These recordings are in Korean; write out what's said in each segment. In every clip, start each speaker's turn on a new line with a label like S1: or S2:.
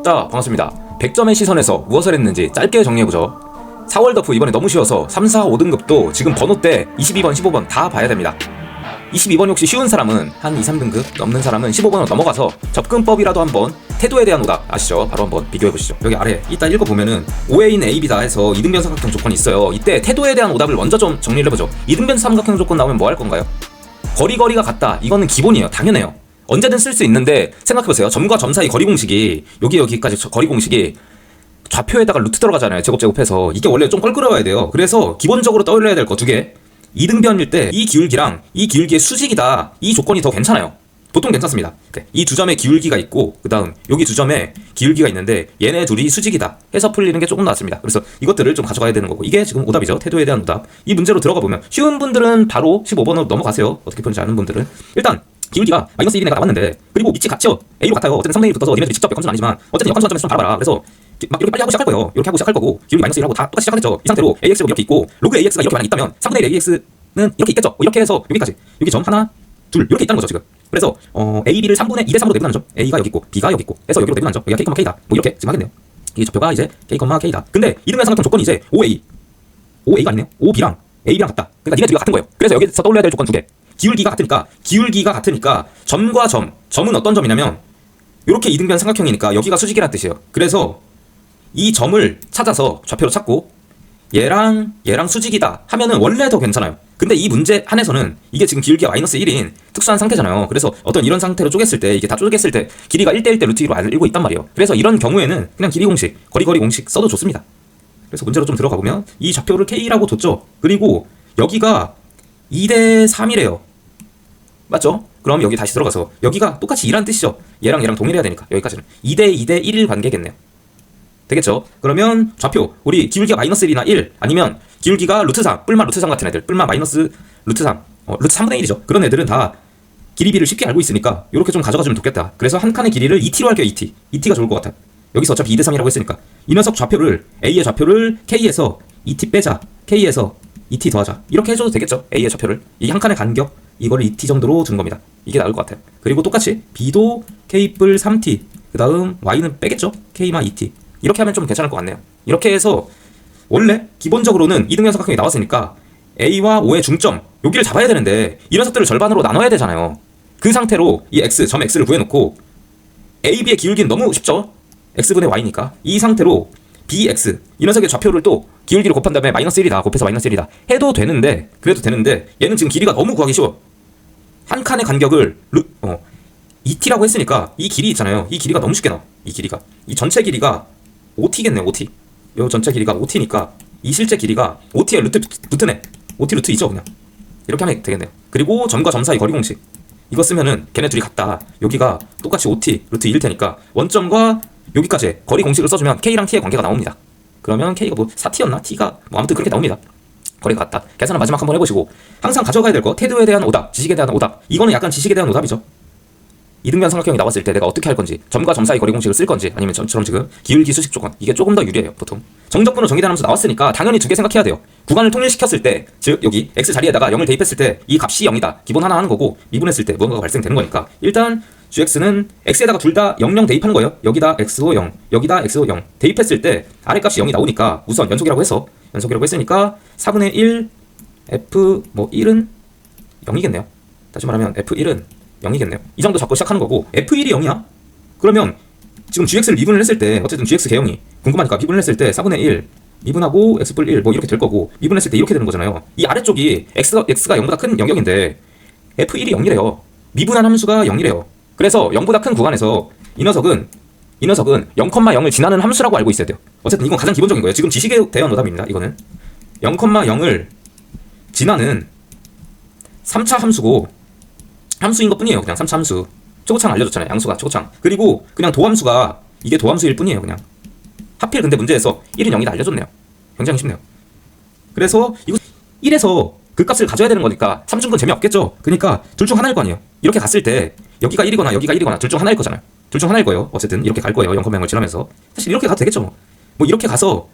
S1: 자, 반갑습니다. 100점의 시선에서 무엇을 했는지 짧게 정리해보죠. 4월 더프 이번에 너무 쉬워서 3, 4, 5등급도 지금 번호대 22번, 15번 다 봐야 됩니다. 22번이 혹시 쉬운 사람은 한 2, 3등급 넘는 사람은 15번으로 넘어가서 접근법이라도 한번 태도에 대한 오답 아시죠? 바로 한번 비교해보시죠. 여기 아래 이따 읽어보면은 5A인 AB다 해서 이등변 삼각형 조건이 있어요. 이때 태도에 대한 오답을 먼저 좀 정리를 해보죠. 이등변 삼각형 조건 나오면 뭐 할 건가요? 거리가 같다. 이거는 기본이에요. 당연해요. 언제든 쓸 수 있는데 생각해보세요. 점과 점 사이 거리 공식이 여기까지 거리 공식이 좌표에다가 루트 들어가잖아요. 제곱해서 이게 원래 좀 껄끄러워야 돼요. 그래서 기본적으로 떠올려야 될 거 두 개. 이등변일 때 이 기울기랑 이 기울기의 수직이다. 이 조건이 더 괜찮아요. 보통 괜찮습니다. 이 두 점의 기울기가 있고 그 다음 여기 두 점의 기울기가 있는데 얘네 둘이 수직이다 해서 풀리는 게 조금 낫습니다. 그래서 이것들을 좀 가져가야 되는 거고 이게 지금 오답이죠. 태도에 대한 오답. 이 문제로 들어가 보면 쉬운 분들은 바로 15번으로 넘어가세요. 어떻게 푸는지 아는 분들은. 일단 기울기가 마이너스 1이 내가 나왔는데 그리고 위치 같죠? A로 같아요. 어쨌든 3분의 1이 붙어서 니네들이 직접 역함수는 아니지만 어쨌든 역함수 관점에서 좀 봐봐라. 그래서 막 이렇게 빨리 하고 시작할 거예요. 이렇게 하고 시작할 거고 기울기 마이너스 1하고 다 똑같이 시작하겠죠. 이 상태로 AX가 이렇게 있고 로그 AX가 이렇게 만약 있다면 3분의 1 AX는 이렇게 있겠죠. 이렇게 해서 여기까지 여기 점 하나 둘 이렇게 있다는 거죠 지금. 그래서 A, B를 3분의 2대 3으로 내분하는 점. A가 여기 있고 B가 여기 있고 해서 여기로 내분하는 점. 여기가 K, K다. 뭐 이렇게 지금 하겠네요. 이 좌표가 이제 K, K다. 근데 이등변 삼각형 조건이 이제 OA가 아니네요. OB랑 AB랑 같다. 그러니까 니네 둘이 같은 거예요. 그래서 여기서 떠올려야 될 조건 두 개. 기울기가 같으니까 점과 점은 어떤 점이냐면 이렇게 이등변 삼각형이니까 여기가 수직이라는 뜻이에요. 그래서 이 점을 찾아서 좌표로 찾고 얘랑 수직이다 하면은 원래 더 괜찮아요. 근데 이 문제 한에서는 이게 지금 기울기가 마이너스 1인 특수한 상태잖아요. 그래서 어떤 이런 상태로 쪼갰을 때 이게 다 쪼갰을 때 길이가 1대1 대 루트 2로 알고 있단 말이에요. 그래서 이런 경우에는 그냥 길이 공식, 거리 공식 써도 좋습니다. 그래서 문제로 좀 들어가 보면 이 좌표를 K라고 뒀죠. 그리고 여기가 2대 3이래요. 맞죠? 그럼 여기 다시 들어가서 여기가 똑같이 2란 뜻이죠. 얘랑 동일해야 되니까 여기까지는 2대 1 관계겠네요. 되겠죠? 그러면 좌표 우리 기울기가 마이너스 1이나 1 아니면 기울기가 루트 3 뿔마 루트 3 같은 애들 뿔마 마이너스 루트 3 루트 3분의 1이죠. 그런 애들은 다 길이비를 쉽게 알고 있으니까 이렇게 좀 가져가주면 좋겠다. 그래서 한 칸의 길이를 2t로 할게요. ET가 좋을 것 같아. 여기서 어차피 2대 3이라고 했으니까 이 녀석 좌표를 A의 좌표를 K에서 2t 빼자. K에서 2t 더하자. 이렇게 해줘도 되겠죠. A의 좌표를 이 한 칸의 간격 이거를 2t 정도로 둔 겁니다. 이게 나을 것 같아요. 그리고 똑같이 B도 K뿔 3t 그 다음 Y는 빼겠죠. K만 2t 이렇게 하면 좀 괜찮을 것 같네요. 이렇게 해서 원래 기본적으로는 이등변 삼각형이 나왔으니까 A와 O의 중점 여기를 잡아야 되는데 이 녀석들을 절반으로 나눠야 되잖아요. 그 상태로 이 X, 점 X를 구해놓고 A, B의 기울기는 너무 쉽죠? X분의 Y니까 이 상태로 BX 이 녀석의 좌표를 또 기울기를 곱한 다음에 마이너스 1이다 곱해서 마이너스 1이다 해도 되는데 그래도 되는데 얘는 지금 길이가 너무 구하기 쉬워. 한 칸의 간격을 2t라고 했으니까 이 길이 있잖아요. 이 길이가 너무 쉽게 나와. 이 전체 길이가 OT겠네요. OT. 요 전체 길이가 OT니까 이 실제 길이가 OT의 루트네. OT 루트 2죠 그냥. 이렇게 하면 되겠네요. 그리고 점과 점 사이 거리 공식. 이거 쓰면은 걔네 둘이 같다. 여기가 똑같이 OT 루트 2일 테니까 원점과 여기까지 거리 공식을 써주면 K랑 T의 관계가 나옵니다. 그러면 K가 뭐 4T였나? T가 뭐 아무튼 그렇게 나옵니다. 거리가 같다. 계산은 마지막 한번 해보시고 항상 가져가야 될 거 태도에 대한 오답, 지식에 대한 오답. 이거는 약간 지식에 대한 오답이죠. 이등변 삼각형이 나왔을 때 내가 어떻게 할 건지 점과 점 사이 거리 공식을 쓸 건지 아니면 전처럼 지금 기울기 수식 조건 이게 조금 더 유리해요. 보통 정적분으로 정의된 함수 나왔으니까 당연히 두 개 생각해야 돼요. 구간을 통일시켰을 때 즉 여기 x 자리에다가 0을 대입했을 때 이 값이 0이다 기본 하나 하는 거고 미분했을 때 무언가가 발생되는 거니까 일단 gx는 x에다가 둘 다 00 대입하는 거예요. 여기다 x호 0 여기다 x호 0 대입했을 때 아래 값이 0이 나오니까 우선 연속이라고 했으니까 4분의 1 f 뭐 1은 0이겠네요. 다시 말하면 f1은 0이겠네요. 이 정도 잡고 시작하는 거고 F1이 0이야? 그러면 지금 GX를 미분을 했을 때 어쨌든 GX 개형이 궁금하니까 미분을 했을 때 4분의 1 미분하고 X뿔 1 뭐 이렇게 될 거고 미분했을 때 이렇게 되는 거잖아요. 이 아래쪽이 X가 0보다 큰 영역인데 F1이 0이래요. 미분한 함수가 0이래요. 그래서 0보다 큰 구간에서 이 녀석은 0,0을 지나는 함수라고 알고 있어야 돼요. 어쨌든 이건 가장 기본적인 거예요. 지금 지식에 대한 오답입니다. 이거는 0,0을 지나는 3차 함수고 함수인 것 뿐이에요. 그냥 3차 함수. 초고창 알려줬잖아요. 양수가 초고창. 그리고 그냥 도함수가 이게 도함수일 뿐이에요. 그냥. 하필 근데 문제에서 1은 0이다 알려줬네요. 굉장히 쉽네요. 그래서 이거 1에서 그 값을 가져야 되는 거니까 3중근 재미없겠죠. 그러니까 둘 중 하나일 거 아니에요. 이렇게 갔을 때 여기가 1이거나 여기가 1이거나 둘 중 하나일 거잖아요. 둘 중 하나일 거예요. 어쨌든 이렇게 갈 거예요. 0,0을 지나면서. 사실 이렇게 가도 되겠죠. 뭐 이렇게 가도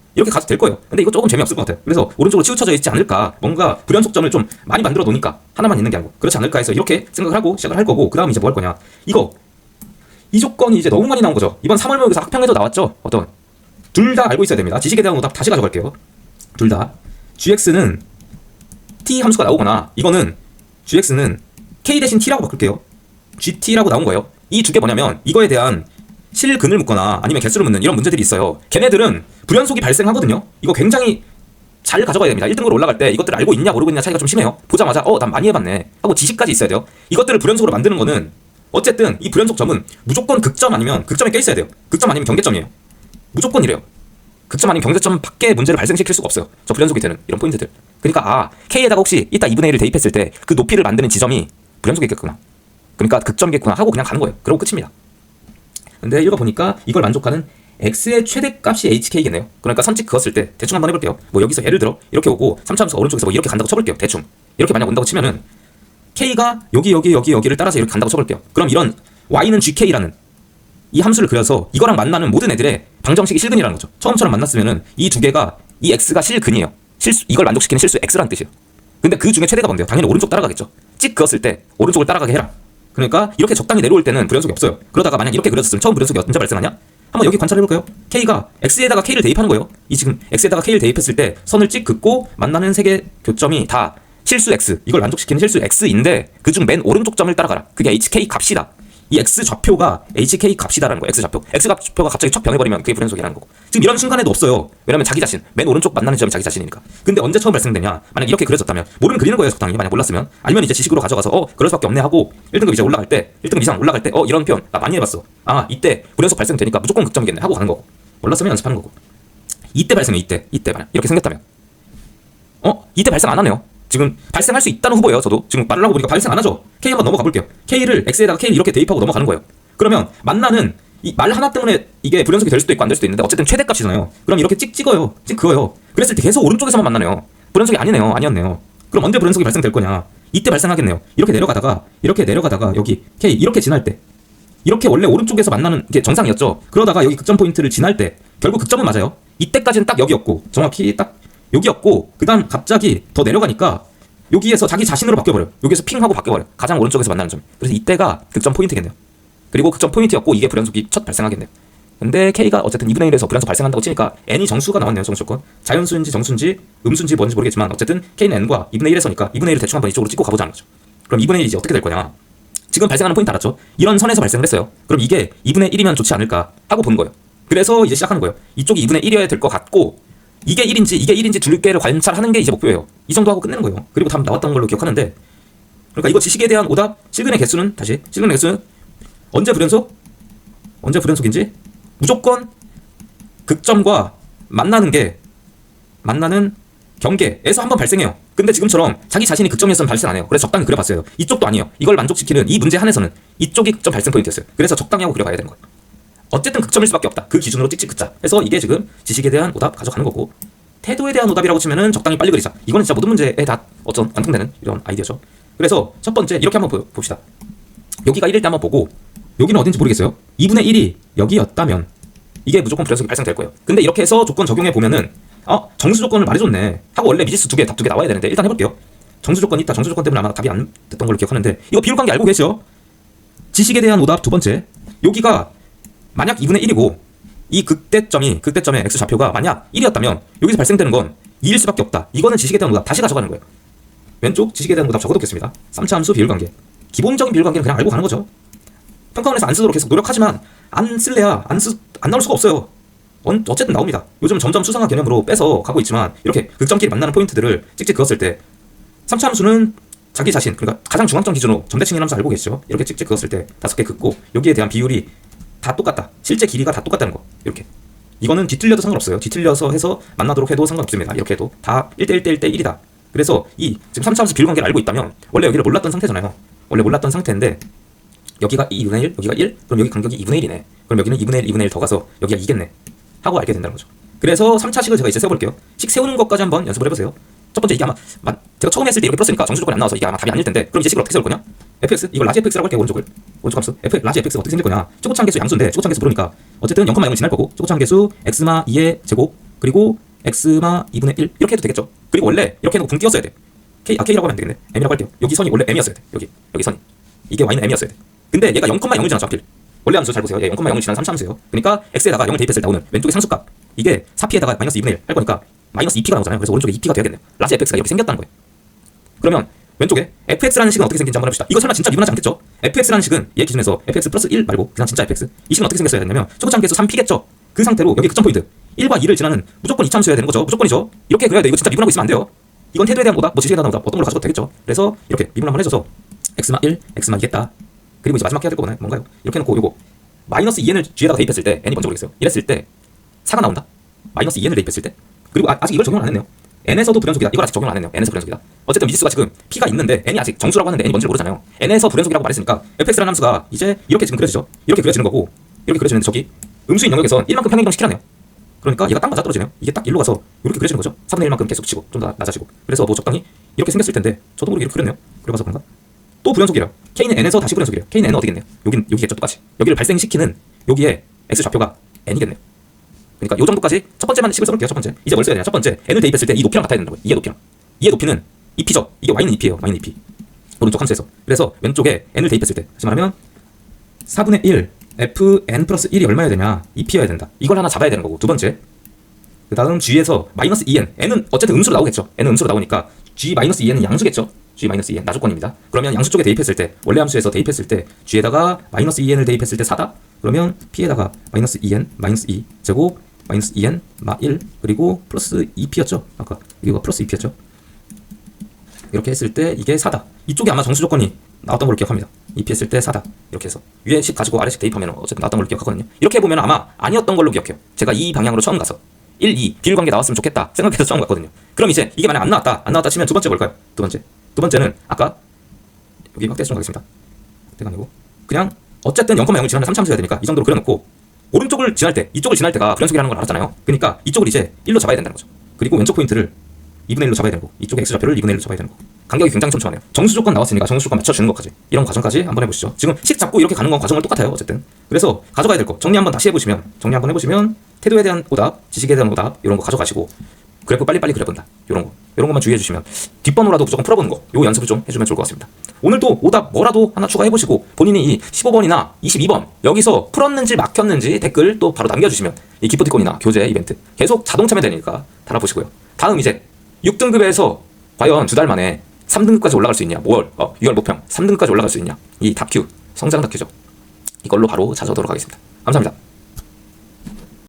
S1: 될 거예요. 근데 이거 조금 재미없을 것 같아요. 그래서 오른쪽으로 치우쳐져 있지 않을까. 뭔가 불연속점을 좀 많이 만들어 놓으니까 하나만 있는 게 아니고 그렇지 않을까 해서 이렇게 생각을 하고 시작을 할 거고 그 다음 이제 뭐 할 거냐. 이거 이 조건이 이제 너무 많이 나온 거죠. 이번 3월 모의고사 학평에도 나왔죠. 어떤 둘 다 알고 있어야 됩니다. 지식에 대한 오답 다시 가져갈게요. 둘 다 gx는 t 함수가 나오거나 이거는 gx는 k 대신 t라고 바꿀게요. gt라고 나온 거예요. 이 두 개 뭐냐면 이거에 대한 실근을 묻거나 아니면 개수를 묻는 이런 문제들이 있어요. 걔네들은 불연속이 발생하거든요. 이거 굉장히 잘 가져가야 됩니다. 1등으로 올라갈 때 이것들을 알고 있냐 모르고 있냐 차이가 좀 심해요. 보자마자 난 많이 해봤네 하고 지식까지 있어야 돼요. 이것들을 불연속으로 만드는 거는 어쨌든 이 불연속 점은 무조건 극점 아니면 극점에 껴있어야 돼요. 극점 아니면 경계점이에요. 무조건 이래요. 극점 아니면 경계점 밖에 문제를 발생시킬 수가 없어요. 저 불연속이 되는 이런 포인트들. 그러니까 K에다가 혹시 이따 2분의 1을 대입했을 때 그 높이를 만드는 지점이 불연속이겠구나. 그러니까 극점이겠구나 하고 그냥 가는 거예요. 그러고 끝입니다. 근데 읽어보니까 이걸 만족하는 x의 최대값이 hk겠네요. 그러니까 선찍 그었을 때 대충 한번 해볼게요. 뭐 여기서 예를 들어 이렇게 오고 3차함수가 오른쪽에서 뭐 이렇게 간다고 쳐볼게요. 대충 이렇게 만약 온다고 치면은 k가 여기를 따라서 이렇게 간다고 쳐볼게요. 그럼 이런 y는 gk라는 이 함수를 그려서 이거랑 만나는 모든 애들의 방정식이 실근이라는 거죠. 처음처럼 만났으면은 이 두 개가 이 x가 실근이에요. 이걸 만족시키는 실수 x라는 뜻이에요. 근데 그 중에 최대가 뭔데요? 당연히 오른쪽 따라가겠죠. 찍 그었을 때 오른쪽을 따라가게 해라. 그러니까 이렇게 적당히 내려올 때는 불연속이 없어요. 그러다가 만약 이렇게 그렸으면 처음 불연속이 언제 발생하냐? 한번 여기 관찰해볼까요? K가 X에다가 K를 대입하는 거예요. 이 지금 X에다가 K를 대입했을 때 선을 찍 긋고 만나는 세 개 교점이 다 실수 X, 이걸 만족시키는 실수 X인데 그중 맨 오른쪽 점을 따라가라. 그게 HK 값이다. 이 X 좌표가 HK 값이다라는 거예요. X 좌표. X 좌표가 갑자기 척 변해버리면 그게 불연속이라는 거고. 지금 이런 순간에도 없어요. 왜냐면 자기 자신, 맨 오른쪽 만나는 점이 자기 자신이니까. 근데 언제 처음 발생되냐? 만약 이렇게 그려졌다면 모르면 그리는 거예요. 적당히. 만약 몰랐으면 아니면 이제 지식으로 가져가서 그럴 수밖에 없네 하고 1등급 이제 올라갈 때 1등급 이상 올라갈 때 이런 표현 나 많이 해봤어. 이때 불연속 발생되니까 무조건 극점이겠네 하고 가는 거고. 몰랐으면 연습하는 거고. 이때 발생해. 이때 만약 이렇게 생겼다면 이때 발생 안 하네요. 지금 발생할 수 있다는 후보예요. 저도 지금 말을 하고 보니까 발생 안 하죠. K 한번 넘어가 볼게요. K를 X에다가 K를 이렇게 대입하고 넘어가는 거예요. 그러면 만나는 이 말 하나 때문에 이게 불연속이 될 수도 있고 안 될 수도 있는데 어쨌든 최대값이잖아요. 그럼 이렇게 찍 그어요. 그랬을 때 계속 오른쪽에서만 만나네요. 불연속이 아니었네요. 그럼 언제 불연속이 발생될 거냐? 이때 발생하겠네요. 이렇게 내려가다가 여기 K 이렇게 지날 때 이렇게 원래 오른쪽에서 만나는 게 정상이었죠. 그러다가 여기 극점 포인트를 지날 때 결국 극점은 맞아요. 이때까지는 딱 여기였고 정확히 딱 여기였고 그 다음 갑자기 더 내려가니까 여기에서 자기 자신으로 바뀌어버려요. 여기에서 핑하고 바뀌어버려요. 가장 오른쪽에서 만나는 점. 그래서 이때가 극점 포인트겠네요. 그리고 극점 포인트였고 이게 불연속이 첫 발생하겠네요. 근데 K가 어쨌든 2분의 1에서 불연속 발생한다고 치니까 N이 정수가 나왔네요. 정수조건. 자연수인지 정수인지 음수인지 뭔지 모르겠지만 어쨌든 K는 N과 2분의 1에서니까 2분의 1을 대충 한번 이쪽으로 찍고 가보자는 거죠. 그럼 2분의 1이 이제 어떻게 될 거냐. 지금 발생하는 포인트 알았죠? 이런 선에서 발생을 했어요. 그럼 이게 2분의 1이면 좋지 않을까 하고 보는 거예요. 그래서 이제 시작하는 거예요. 이쪽이 2분의 1이어야 될 것 같고 이게 1인지 두 개를 관찰하는 게 이제 목표예요. 이 정도 하고 끝내는 거예요. 그리고 답 나왔던 걸로 기억하는데 그러니까 이거 지식에 대한 오답 실근의 개수는 언제 불연속인지 무조건 극점과 만나는 경계에서 한번 발생해요. 근데 지금처럼 자기 자신이 극점이었으면 발생 안 해요. 그래서 적당히 그려봤어요. 이쪽도 아니에요. 이걸 만족시키는 이 문제 한에서는 이쪽이 극점 발생 포인트였어요. 그래서 적당히 하고 그려가야 되는 거예요. 어쨌든 극점일 수밖에 없다. 그 기준으로 찍찍 긋자. 해서 이게 지금 지식에 대한 오답 가져가는 거고 태도에 대한 오답이라고 치면은 적당히 빨리 그리자. 이거는 진짜 모든 문제에 다 완성되는 이런 아이디어죠. 그래서 첫 번째 이렇게 한번 봅시다. 여기가 1일 때 한번 보고 여기는 어딘지 모르겠어요. 2분의 1이 여기였다면 이게 무조건 불연속이 발생될 거예요. 근데 이렇게 해서 조건 적용해 보면은 정수 조건을 말해줬네 하고 원래 미지수 답 두 개 나와야 되는데 일단 해볼게요. 정수 조건 있다. 정수 조건 때문에 아마 답이 안 됐던 걸로 기억하는데 이거 비율 관계 알고 계시죠? 지식에 대한 오답 두 번째 여기가 만약 2분의 1이고 이 극대점의 x 좌표가 만약 1이었다면 여기서 발생되는 건 2일 수밖에 없다. 이거는 지식에 대한 오답 다시 가져가는 거예요. 왼쪽 지식에 대한 오답 적어놓겠습니다. 3차 함수 비율관계. 기본적인 비율관계는 그냥 알고 가는 거죠. 평가원에서 안 쓰도록 계속 노력하지만 안 쓸래야 안 나올 수가 없어요. 어쨌든 나옵니다. 요즘 점점 수상한 개념으로 빼서 가고 있지만 이렇게 극점끼리 만나는 포인트들을 찍찍 그었을 때 3차 함수는 자기 자신 그러니까 가장 중앙점 기준으로 점대칭인 함수 알고 계시죠? 이렇게 찍찍 그었을 때 5개 긋고 여기에 대한 비율이 다 똑같다. 실제 길이가 다 똑같다는 거. 이렇게. 이거는 뒤틀려도 상관없어요. 뒤틀려서 해서 만나도록 해도 상관없습니다. 이렇게 해도 다 1대1대1대1이다. 그래서 이 지금 3차 함수 비율관계를 알고 있다면 원래 여기를 몰랐던 상태잖아요. 원래 몰랐던 상태인데 여기가 2분의 1, 여기가 1, 그럼 여기 간격이 2분의 1이네. 그럼 여기는 2분의 1 더 가서 여기가 2겠네. 하고 알게 된다는 거죠. 그래서 3차식을 제가 이제 세워볼게요. 식 세우는 것까지 한번 연습을 해보세요. 첫 번째 이게 아마 제가 처음에 했을 때 이렇게 풀었으니까 정수 조건이 안 나와서 이게 아마 답이 아닐 텐데 그럼 이제 식을 어떻게 세울 거냐? fx 이걸 라지 fx라고 할게요. 오른쪽 함수 라지 fx가 어떻게 생길 거냐? 초고차항 계수 양수인데 초고차항 계수 모르니까 어쨌든 0,0을 지날 거고 초고차항 계수 x마 2의 제곱 그리고 x마 2분의 1 이렇게 해도 되겠죠. 그리고 원래 이렇게 해놓고 분 띄웠어야 돼. k라고 하면 안 되겠네. m이라고 할게요. 여기 선이 원래 m이었어야 돼. 여기 선이 이게 y는 m이었어야 돼. 근데 얘가 0,0을 지나서 하필 원래 함수 잘 보세요. 얘 0,0을 지나는 3차 함수예요. 그러니까 x에다가 0을 대입했을 때 나오는 왼쪽의 상수값, 이게 4p에다가 마이너스 2분의 1 할 거니까 마이너스 2p가 나오잖아요. 그래서 오른쪽에 2p가 돼야겠네요. 라지 fx가 이렇게 생겼다는 거예요. 그러면 왼쪽에 fx라는 식은 어떻게 생긴지 한번 해봅시다. 이거 설마 진짜 미분하지 않겠죠? fx라는 식은 얘 기준에서 fx 플러스 1 말고 그냥 진짜 fx, 이 식은 어떻게 생겼어야 되냐면 초고차 함계수 3p겠죠? 그 상태로 여기 극점 포인트 1과 2를 지나는 무조건 2차 함수여야 되는 거죠. 무조건이죠. 이렇게 그려야 돼. 이거 진짜 미분하고 있으면 안 돼요. 이건 태도에 대한 뭐다? 뭐 지식에 대한 뭐다? 어떤 걸로 가져도 되겠죠. 그래서 이렇게 미분 한번 해줘서 x마 1, x마 2겠다. 그리고 이제 마지막 해야 될 거 뭔가요? 이렇게 해놓고 요거 마이너스 2n을 g에다가 대입했을 때 n이 먼저 모르겠어요. 이랬을 때 4가 나온다. 마이너스 2n을 대입했을 때. 그리고 아직 이걸 적용을 안 했네요. n에서도 불연속이다. 이걸 아직 적용을 안 했네요. n에서 불연속이다. 어쨌든 미지수가 지금 p가 있는데 n이 아직 정수라고 하는데 n이 뭔지 모르잖아요. n에서 불연속이라고 말했으니까 fx라는 함수가 이제 이렇게 지금 그려지죠. 이렇게 그려지는 거고, 이렇게 그려지는데 저기 음수인 영역에선 1만큼 평행이동 시키라네요. 그러니까 얘가 딱 맞아 떨어지네요. 이게 딱 1로 가서 이렇게 그려지는 거죠. 4분의 1만큼 계속 치고 좀 더 낮아지고. 그래서 뭐 적당히 이렇게 생겼을 텐데 저도 모르게 이렇게 그렸네요. 그래서 그런가? 또 불연속이래요. k는 n에서 다시 불연속이래요. k는 n은 어디겠네요? 여기겠죠. 똑같이 여기를 발생시키는 여기에 x 좌표가 n이겠네요. 그러니까 요 정도까지 첫 번째만 식을 써볼게요. 첫 번째 이제 뭘 써야 되냐? 첫 번째 n을 대입했을 때 이 높이랑 같아야 된다고요. 이의 높이랑, 이의 높이는 2p죠. 이게 y는 2p예요. y는 2p 오른쪽 함수에서. 그래서 왼쪽에 n을 대입했을 때 다시 말하면 4분의 1 fn 플러스 1이 얼마여야 되냐? 2p여야 된다. 이걸 하나 잡아야 되는 거고, 두 번째 그 다음 g에서 마이너스 2n, n은 어쨌든 음수로 나오겠죠. n은 음수로 나오니까 g 마이너스 2n은 양수겠죠. g 마이너스 2n 나조건입니다. 그러면 양수 쪽에 대입했을 때, 원래 함수에서 대입했을 때 g에다가 마이너스 2n을 대입했을 때 4다. 그러면 p에다가 마이너스 2n 마이너스 2 제곱 마이너스 2n 마 1 그리고 플러스 2p였죠. 아까 이거 플러스 2p였죠. 이렇게 했을 때 이게 4다. 이쪽에 아마 정수 조건이 나왔던 걸로 기억합니다. 2p 했을 때 4다. 이렇게 해서 위에 10 가지고 아래 10 대입하면 어쨌든 나왔던 걸로 기억하거든요. 이렇게 해보면 아마 아니었던 걸로 기억해요. 제가 이 방향으로 처음 가서 1, 2 비율관계 나왔으면 좋겠다 생각해서 처음 갔거든요. 그럼 이제 이게 만약 안 나왔다 치면 두 번째 뭘까요? 두 번째는 아까 여기 확대 좀 가겠습니다. 확대가 아니고 그냥 어쨌든 0,0을 지나는 3차 함수여야 되니까 이 정도로 그려놓고 오른쪽을 지날 때, 이쪽을 지날 때가 불연속이라는 걸 알았잖아요. 그러니까 이쪽을 이제 1로 잡아야 된다는 거죠. 그리고 왼쪽 포인트를 2분의 1로 잡아야 되는 거, 이쪽의 x좌표를 2분의 1로 잡아야 되는 거. 간격이 굉장히 촘촘하네요. 정수 조건 나왔으니까 정수 조건 맞춰주는 것까지, 이런 과정까지 한번 해보시죠. 지금 식 잡고 이렇게 가는 건 과정은 똑같아요. 어쨌든 그래서 가져가야 될 거 정리 한번 다시 해보시면, 태도에 대한 오답, 지식에 대한 오답 이런 거 가져가시고 그래프 빨리빨리 그려본다. 이런 것만 주의해주시면 뒷번호라도 무조건 풀어보는 거, 요 연습을 좀 해주면 좋을 것 같습니다. 오늘도 오답 뭐라도 하나 추가해보시고 본인이 이 15번이나 22번 여기서 풀었는지 막혔는지 댓글 또 바로 남겨주시면 이 기프티콘이나 교재 이벤트 계속 자동 참여되니까 달아보시고요. 다음 이제 6등급에서 과연 2달 만에 3등급까지 올라갈 수 있냐, 6월 모평 3등급까지 올라갈 수 있냐, 이 다큐, 성장 다큐죠. 이걸로 바로 찾아오도록 하겠습니다. 감사합니다.